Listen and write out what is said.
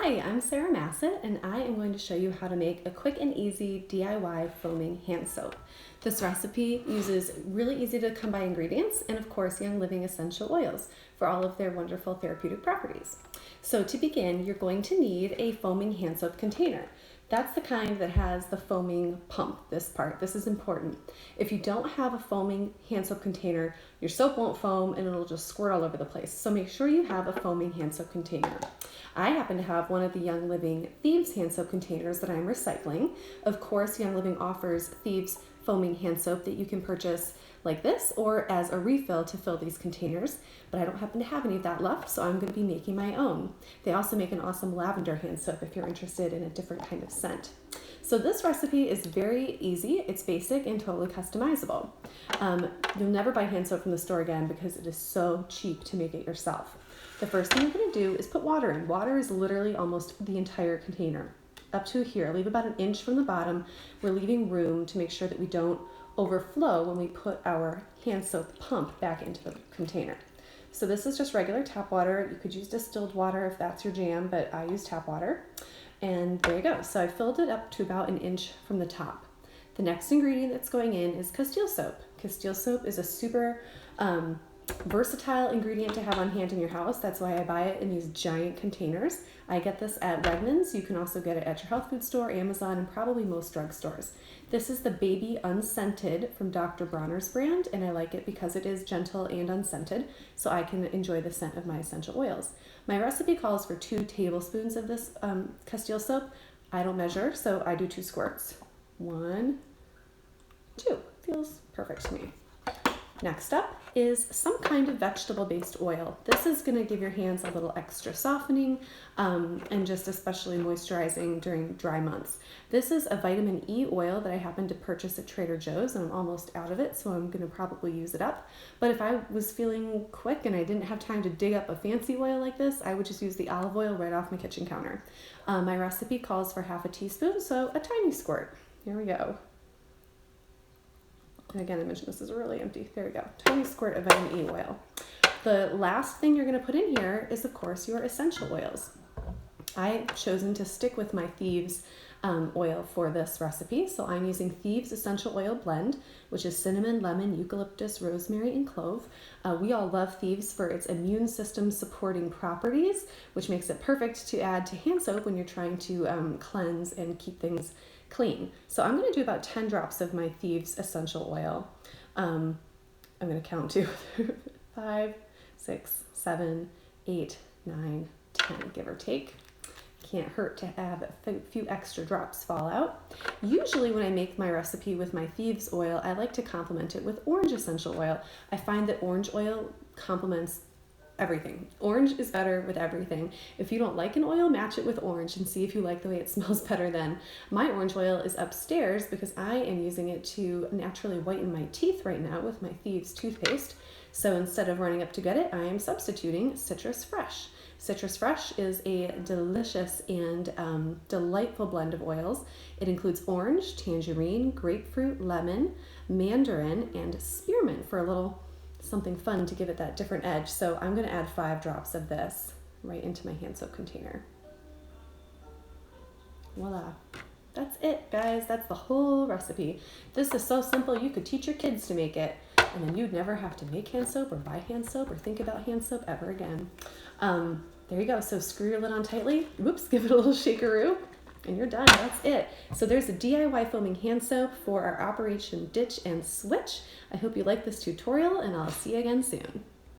Hi, I'm Sarah Massett, and I am going to show you how to make a quick and easy DIY foaming hand soap. This recipe uses really easy to come by ingredients and of course Young Living essential oils for all of their wonderful therapeutic properties. So to begin, you're going to need a foaming hand soap container. That's the kind that has the foaming pump, this part. This is important. If you don't have a foaming hand soap container, your soap won't foam and it'll just squirt all over the place. So make sure you have a foaming hand soap container. I happen to have one of the Young Living Thieves hand soap containers that I'm recycling. Of course, Young Living offers Thieves foaming hand soap that you can purchase like this or as a refill to fill these containers, but I don't happen to have any of that left, so I'm going to be making my own. They also make an awesome lavender hand soap if you're interested in a different kind of scent. So this recipe is very easy, it's basic and totally customizable. You'll never buy hand soap from the store again because it is so cheap to make it yourself. The first thing you're going to do is put water in. Water is literally almost the entire container. Up to here, leave about an inch from the bottom. We're leaving room to make sure that we don't overflow when we put our hand soap pump back into the container. So this is just regular tap water. You could use distilled water if that's your jam, but I use tap water. And there you go. So I filled it up to about an inch from the top. The next ingredient that's going in is Castile soap. Castile soap is a super versatile ingredient to have on hand in your house. That's why I buy it in these giant containers. I get this at Wegmans. You can also get it at your health food store, Amazon, and probably most drugstores. This is the Baby Unscented from Dr. Bronner's brand, and I like it because it is gentle and unscented, so I can enjoy the scent of my essential oils. My recipe calls for 2 tablespoons of this Castile soap. I don't measure, so I do 2 squirts. 1, 2. Feels perfect to me. Next up is some kind of vegetable-based oil. This is going to give your hands a little extra softening and just especially moisturizing during dry months. This is a vitamin E oil that I happened to purchase at Trader Joe's, and I'm almost out of it, so I'm going to probably use it up. But if I was feeling quick and I didn't have time to dig up a fancy oil like this, I would just use the olive oil right off my kitchen counter. My recipe calls for half a teaspoon, so a tiny squirt. Here we go. And again, I mentioned this is really empty. There we go. Tiny squirt of vitamin E oil. The last thing you're going to put in here is, of course, your essential oils. I've chosen to stick with my Thieves oil for this recipe. So I'm using Thieves Essential Oil Blend, which is cinnamon, lemon, eucalyptus, rosemary, and clove. We all love Thieves for its immune system supporting properties, which makes it perfect to add to hand soap when you're trying to cleanse and keep things clean. So I'm going to do about 10 drops of my Thieves essential oil. I'm going to count 2, 5, 6, 7, 8, 9, 10, give or take. Can't hurt to have a few extra drops fall out. Usually when I make my recipe with my Thieves oil, I like to complement it with orange essential oil. I find that orange oil complements everything. Orange is better with everything. If you don't like an oil, match it with orange and see if you like the way it smells better then. My orange oil is upstairs because I am using it to naturally whiten my teeth right now with my Thieves toothpaste. So instead of running up to get it, I am substituting Citrus Fresh. Citrus Fresh is a delicious and delightful blend of oils. It includes orange, tangerine, grapefruit, lemon, mandarin, and spearmint for a little something fun to give it that different edge. So I'm going to add 5 drops of this right into my hand soap container. Voila. That's it, guys. That's the whole recipe. This is so simple you could teach your kids to make it, and then you'd never have to make hand soap or buy hand soap or think about hand soap ever again. There you go. So screw your lid on tightly. Whoops, give it a little shakeroo. And you're done. That's it. So there's a DIY foaming hand soap for our Operation Ditch and Switch. I hope you like this tutorial, and I'll see you again soon.